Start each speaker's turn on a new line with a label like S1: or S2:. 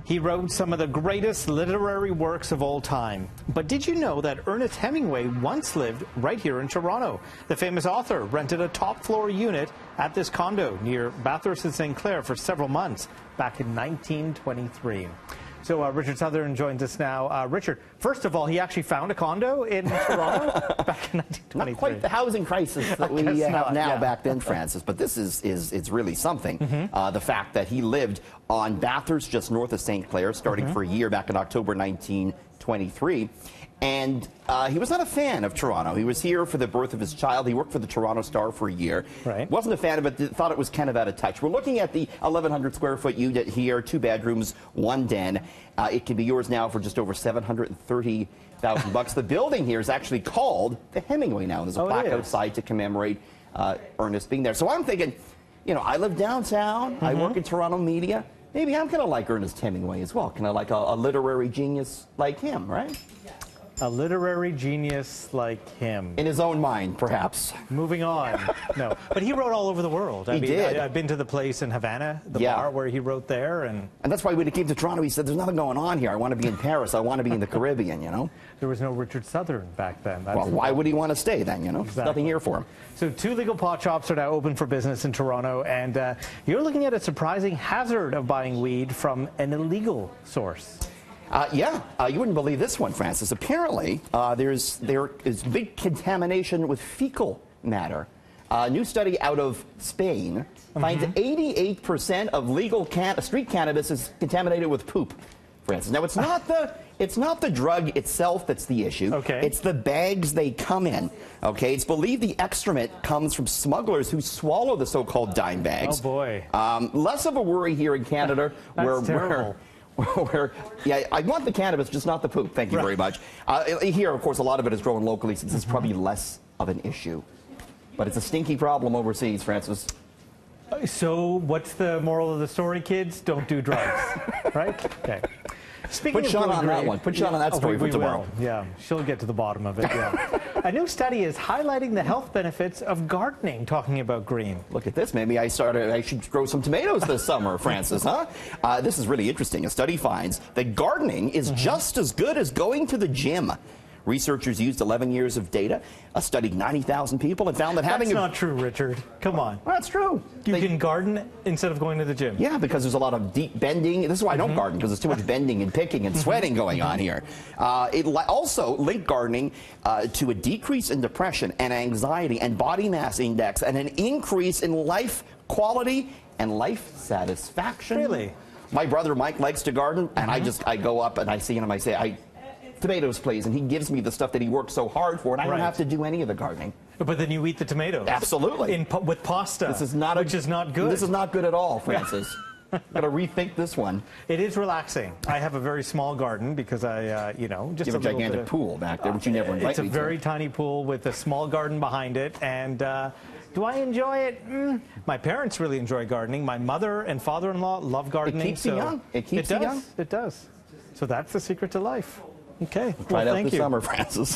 S1: He wrote some of the greatest literary works of all time. But did you know that Ernest Hemingway once lived right here in Toronto? The famous author rented a top-floor unit at this condo near Bathurst and St. Clair for several months back in 1923. So Richard Southern joins us now. Richard, first of all, he actually found a condo in Toronto back in 1923.
S2: Not quite the housing crisis that we have now back then, Francis, but this is it's really something. The fact that he lived on Bathurst, just north of St. Clair, starting for a year back in October 1923. And he was not a fan of Toronto. He was here for the birth of his child. He worked for the Toronto Star for a year.
S1: Right.
S2: Wasn't a fan of it, thought it was kind of out of touch. We're looking at the 1,100 square foot unit here, 2 bedrooms, 1 den. It can be yours now for just over $730,000. The building here is actually called the Hemingway now. There's a plaque outside to commemorate Ernest being there. So I'm thinking, you know, I live downtown. I work in Toronto media. Maybe I'm going to like Ernest Hemingway as well. Can I like a literary genius like him, right?
S1: A literary genius like him.
S2: In his own mind, perhaps.
S1: Moving on. No, but he wrote all over the world.
S2: He did.
S1: I've been to the place in Havana, the bar where he wrote there. And
S2: that's why when he came to Toronto, he said, there's nothing going on here. I want to be in Paris. I want to be in the Caribbean, you know? There
S1: was no Richard Southern back then.
S2: Well, why would he want to stay then, you know?
S1: Exactly.
S2: There's nothing here for him.
S1: So 2 legal pot shops are now open for business in Toronto, and you're looking at a surprising hazard of buying weed from an illegal source.
S2: You wouldn't believe this one, Francis. Apparently, there is big contamination with fecal matter. A new study out of Spain finds 88% of legal street cannabis is contaminated with poop, Francis. Now, it's not the drug itself that's the issue.
S1: Okay.
S2: It's the bags they come in. Okay. It's believed the excrement comes from smugglers who swallow the so-called dime bags.
S1: Oh, boy.
S2: Less of a worry here in Canada.
S1: That's terrible.
S2: I want the cannabis, just not the poop. Thank you very much. Here, of course, a lot of it is grown locally, since it's probably less of an issue. But it's a stinky problem overseas, Francis.
S1: So what's the moral of the story, kids? Don't do drugs, right? Okay. Speaking
S2: Put Sean on that one. Put Sean on that story for tomorrow.
S1: Yeah, she'll get to the bottom of it. Yeah. A new study is highlighting the health benefits of gardening, talking about green.
S2: Look at this. Maybe I should grow some tomatoes this summer, Francis, huh? This is really interesting. A study finds that gardening is just as good as going to the gym. Researchers used 11 years of data, studied 90,000 people, and found that having...
S1: That's not true, Richard. Come on.
S2: Well, that's true.
S1: You can garden instead of going to the gym.
S2: Yeah, because there's a lot of deep bending. This is why I don't garden, because there's too much bending and picking and sweating going on here. It also linked gardening to a decrease in depression and anxiety and body mass index and an increase in life quality and life satisfaction.
S1: Really?
S2: My brother Mike likes to garden, and I go up and I see him, I say, tomatoes, please, and he gives me the stuff that he worked so hard for, and I don't have to do any of the gardening.
S1: But then you eat the tomatoes.
S2: Absolutely.
S1: With pasta.
S2: This is not
S1: which is not good.
S2: This is not good at all, Francis. Got to rethink this one.
S1: It is relaxing. I have a very small garden because I, just
S2: you have a gigantic pool back there, which you never invite me to.
S1: It's a very tiny pool with a small garden behind it, and do I enjoy it? My parents really enjoy gardening. My mother and father-in-law love gardening.
S2: It keeps you young. It keeps you young.
S1: It does. So that's the secret to life. Okay.
S2: Try it out
S1: thank
S2: this summer, Francis.